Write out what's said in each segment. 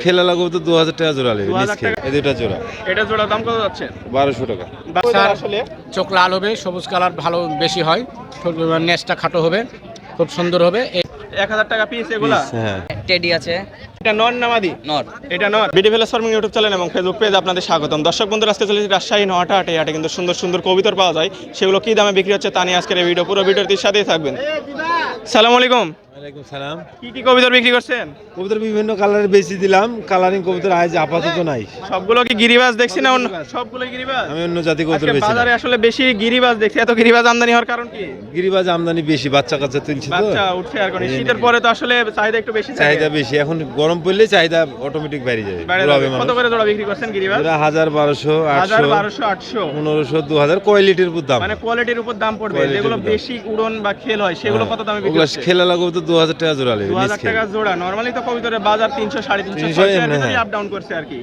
খেলা লাগবে তো 2000 টাকা জোড়া লাগবে। 2000 টাকা। এই দুইটা জোড়া এটা জোড়া দাম কত যাচ্ছে? 1200 টাকা। স্যার আসলে চোখ লাল হবে, সবুজ কালার ভালো বেশি হয়, নেজটা খাটো হবে, খুব সুন্দর হবে। 1000 টাকা পিস এগুলা। হ্যাঁ টেডি আছে এটা নর না মাদি? নর। এটা নর। বিডি ভেলাস ফার্মিং ইউটিউব চ্যানেল এবং ফেসবুক পেজ আপনাদের স্বাগতম। দর্শক বন্ধুরা, আজকে চলেছি রাজশাহী নহাটা হাটে। হাটে কিন্তু সুন্দর সুন্দর কবুতর পাওয়া যায়, সেগুলো কি দামে বিক্রি হচ্ছে তা নিয়ে আজকের এই ভিডিও। পুরো ভিডিওটির সাথেই থাকবেন। সালাম আলাইকুম। ওয়ালাইকুম সালাম। কি কি কবুতর বিক্রি করছেন? কবুতর বিভিন্ন কালারের বেশি দিলাম, কালারিং কবুতর আজ আপাতত নাই। সবগুলো কি গিরিবাজ দেখছি না অন্য? সবগুলো গিরিবাজ। আমি অন্য জাতি কবুতর আজকে বেশি না। বাজারে আসলে বেশি গিরিবাজ দেখছি। এত গিরিবাজ আমদানি হওয়ার কারণ কি? গিরিবাজ আমদানি বেশি, বাচ্চা কাচ্চা তুলছি তো, বাচ্চা উঠছে আর কোন শীতের পরে তো আসলে চাহিদা একটু বেশি থাকে। চাহিদা বেশি। এখন গরম পড়লে চাহিদা অটোমেটিক বেড়ে যাবে। বাইরে পুরো হবে যাবে। কত মানুষ। করে জোড়া বিক্রি করছেন গিরিবাজ? এরা 1000 1200 800 1200 800 1500 2000 কোয়ালিটির উপর দাম। মানে কোয়ালিটির উপর দাম পড়বে। কোয়ালিটির যেগুলো উপর দাম। বেশি উড়ন বা খেল হয় সেগুলো কত দামে বিক্রি ওগুলা হচ্ছে? খেলা লাগবে তো 2000 টাকা জোড়া লাগবে। 2000 টাকা জোড়া। নরমালি তো কবিতরের বাজার 300 350 600 এর ভিতরে আপ ডাউন করছে আর কি।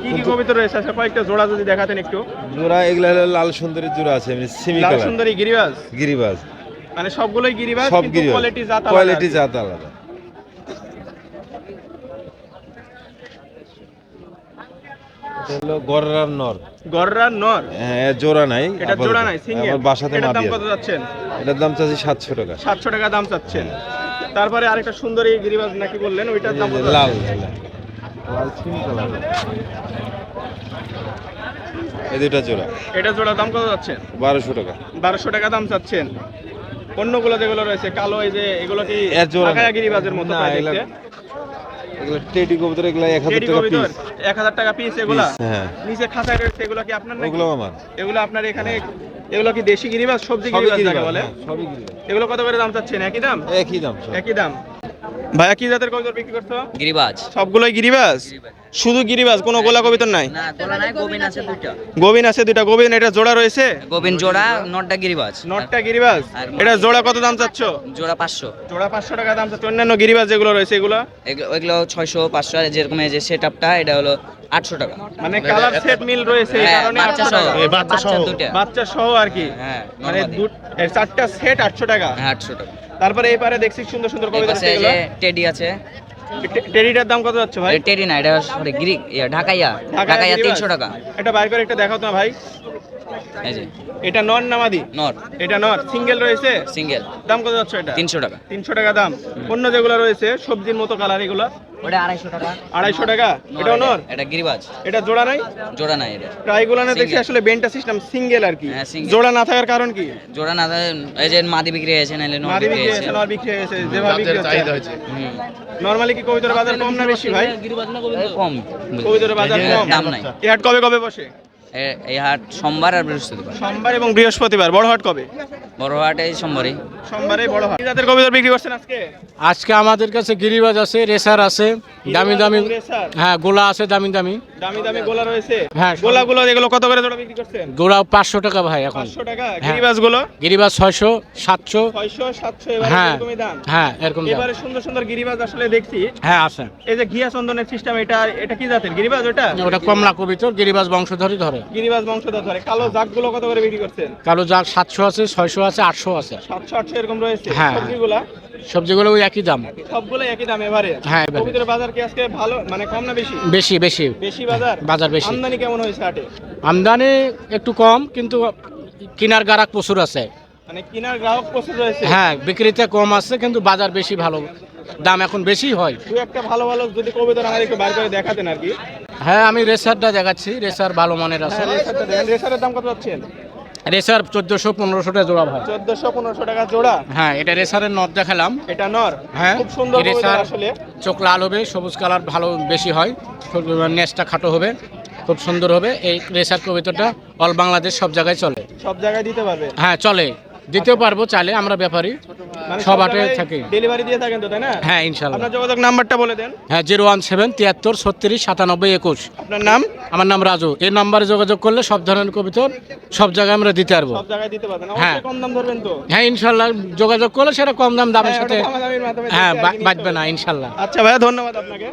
কি কি কবিতর রয়েছে আচ্ছা কয়েকটা জোড়া যদি দেখাতেন একটু। জোড়া এগুলা হলো লাল সুন্দরী জোড়া আছে, এমনি সেমি লাল কালার সুন্দরী গিরিবাজ। গিরিবাজ। মানে সবগুলোই গিরিবাজ সব কিন্তু গিরিবাজ, কোয়ালিটি জাত আলাদা। কোয়ালিটি জাত আলাদা। এটা হলো গররার নর। গররা নর। হ্যাঁ এর জোড়া নাই। এটা আপাতত। জোড়া নাই, সিঙ্গেল। আমার বাসাতে এটার দাম মাদি কত আছে। যাচ্ছেন? এটার দাম চাচ্ছি 700 টাকা। 700 টাকা দাম চাচ্ছেন। তারপরে আরেকটা সুন্দরী গিরিবাজ নাকি বললেন, ওইটার দাম কত? লাল যাচ্ছে? লাল সিম কালার। এই দুইটা জোড়া এটা জোড়া দাম কত যাচ্ছে? 1200 টাকা। 1200 টাকা দাম চাচ্ছেন। অন্যগুলো যেগুলো রয়েছে কালো, এই যে এগুলো কি এর জোড়া ঢাকায়া নাই। গিরিবাজের মতো না, প্রায় এগুলা- দেখতে? এগুলো টেডি কবুতর, এগুলো 1000 টেডি টাকা কবিতর পিস। 1000 টাকা পিস এগুলা। হ্যাঁ নিচে খাঁচায় রয়েছে এগুলো কি আপনার নাকি? ওগুলো আমার। এগুলো আপনার এখানে। এগুলো কি দেশি গিরিবাজ, সবজি সবই গিরিবাজ যাকে গিরিবাজ, বলে? হ্যাঁ, সবই গিরিবাজ। এগুলো কত করে দাম চাচ্ছেন? একই দাম? একই দাম সব। একই দাম। ভাইয়া কি জাতের কবিতর বিক্রি করছো? গিরিবাজ। সবগুলোই গিরিবাজ। শুধু গিরিবাজ, কোনো গোলা কবিতর নাই? না গোলা নাই, গোবিন আছে দুইটা। গোবিন আছে দুইটা। গোবিন এটা জোড়া রয়েছে? গোবিন জোড়া, নটটা গিরিবাজ। নটটা গিরিবাজ। আর এটা জোড়া কত দাম চাচ্ছ? জোড়া 500। জোড়া 500 টাকা দাম চাচ্ছ। অন্যান্য গিরিবাজ যেগুলো রয়েছে এগুলো ওইগুলো 600 500। আর যেরকম এই যে সেটআপটা এটা হলো 800 টাকা। মানে কালার সেট মিল রয়েছে এই হ্যাঁ, কারণে বাচ্চা 800 সহ। টাকা। বাচ্চা দুইটা। বাচ্চা সহ আর কি। হ্যাঁ, মানে normally। এর চারটা সেট 800 টাকা। হ্যাঁ 800 টাকা। তারপরে এই পারে দেখছি সুন্দর সুন্দর এই কবিতা পাশে এই এগুলো। যে টেডি আছে। টেরিটার দাম কত যাচ্ছে ভাই? এটা টেডি না, এটা সরি গ্রিক ঢাকাইয়া। ঢাকাইয়া গিরিবাজ। 300 টাকা। এটা বাইর করে একটা দেখাও তো ভাই। এই যে এটা নর না মাদি? নট এটা নর। সিঙ্গেল রয়েছে? সিঙ্গেল দাম কত যাচ্ছে এটা? 300 টাকা। 300 টাকা দাম। অন্য যেগুলো রয়েছে সবজির মতো কালার এগুলো ওটা 250 টাকা। 250 টাকা। এটাও নর? এটা গিরিবাজ। এটা জোড়া নাই? জোড়া নাই এটা। প্রায়গুলো না দেখছি Single। আসলে বেন্টা সিস্টেম সিঙ্গেল আর কি। হ্যাঁ, single। জোড়া না থাকার কারণ কি? জোড়া না এই যে মাদি বিক্রি হয়েছে, নাহলে নট মাদি বিক্রি বিক্রি হয়েছে। হয়েছে, নর বিক্রি হয়েছে, যেভাবে বিক্রি হচ্ছে। হুম। নরমালি কি কবিতর বাজার কম না বেশি ভাই? এই কম। কবিতর বাজার কম। দাম নাই। এই হাট কবে কবে বসে? এই হাট সোমবার আর বৃহস্পতিবার। সোমবার এবং বৃহস্পতিবার। বড় হাট কবে? বড় হাট এই সোমবারই। সোমবারে বড় হাট। কি জাতের কবিতর বিক্রি করছেন আজকে? আজকে আমাদের কাছে গিরিবাজ আছে, রেসার আছে, দামি দামি। রেসার। হ্যাঁ, গোলা আছে দামি দামি। দামি দামি গোলা রয়েছে? হ্যাঁ, গোলাগুলো এগুলো কত করে জোড়া বিক্রি করছেন? গোলা 500 টাকা ভাই এখন। 500 টাকা। হ্যাঁ। গিরিবাজ গুলো গিরিবাজ 600 700। 600 700 এবারে হ্যাঁ এরকমই দাম। হ্যাঁ এরকম দাম। এবারে সুন্দর সুন্দর গিরিবাজ আসলে দেখছি। হ্যাঁ আছে। এই যে ঘিয়া চন্দনের সিস্টেম, এটা এটা কি জাতের গিরিবাজ? ওটা ওটা কমলা কবিতর, গিরিবাজ বংশধরই ধরে। গিরিবাজ বংশধর ধরে। কালো জাতগুলো কত করে বিক্রি করছেন? কালো জাগ 700 আছে, 600 আছে, 800 আছে। 700 800 এরকম রয়েছে। হ্যাঁ। সবজিগুলা সবজিগুলো ওই একই দাম। সবগুলো একই দাম এবারে? হ্যাঁ, এবারে। কবিতরের বাজার কি আজকে ভালো, মানে কম না বেশি? বেশি বেশি। বেশি বাজার? বাজার বেশি। আমদানি কেমন হয়েছে হাটে? আমদানি একটু কম, কিন্তু কিনার গারাক প্রচুর আছে। মানে কিনার গ্রাহক প্রচুর রয়েছে? হ্যাঁ, বিক্রিতে কম আছে, কিন্তু বাজার বেশি ভালো, দাম এখন বেশি হয়। দু একটা ভালো ভালো যদি কবিতর আমাদের একটু বার করে দেখাতেন আর কি। হ্যাঁ, আমি রেসারটা দেখাচ্ছি, রেসার ভালো মানের আছে। হ্যাঁ, রেসারটা দেখেন। রেসারের দাম কত পাচ্ছেন? রেসার 1400-1500 টাকা জোড়া ভাই। 1400-1500 টাকা জোড়া। হ্যাঁ, এটা রেসারের নট দেখালাম। এটা নর। হ্যাঁ, খুব সুন্দর কবিতর রেসার আসলে। চোখ লাল হবে, সবুজ কালার ভালো বেশি হয়, নেজটা খাটো হবে, খুব সুন্দর হবে। এই রেসার কবিতাটা অল বাংলাদেশ সব জায়গায় চলে। সব জায়গায় দিতে পারবে? হ্যাঁ চলে, দিতেও পারবো চাইলে, আমরা ব্যাপারী মানে সব হাটে থাকি। ডেলিভারি দিয়ে থাকেন তো, তাই না? হ্যাঁ ইনশাল্লাহ। আপনার যোগাযোগ নাম্বারটা বলে দেন। হ্যাঁ 017 73 36 97 21। আপনার নাম? আমার নাম রাজু। এই নাম্বারে যোগাযোগ করলে সব ধরনের কবিতর সব জায়গায় আমরা দিতে পারবো। সব জায়গায় দিতে পারবেন? হ্যাঁ। অবশ্যই কম দাম ধরবেন তো? হ্যাঁ ইনশাল্লাহ, যোগাযোগ করলে সেটা কম দামের হ্যাঁ, সাথে। ওটা দামাদামির মাধ্যমে হ্যাঁ দেখে আর কি নিতে বাঁচবে হবে। না ইনশাল্লাহ। আচ্ছা ভাইয়া, ধন্যবাদ আপনাকে।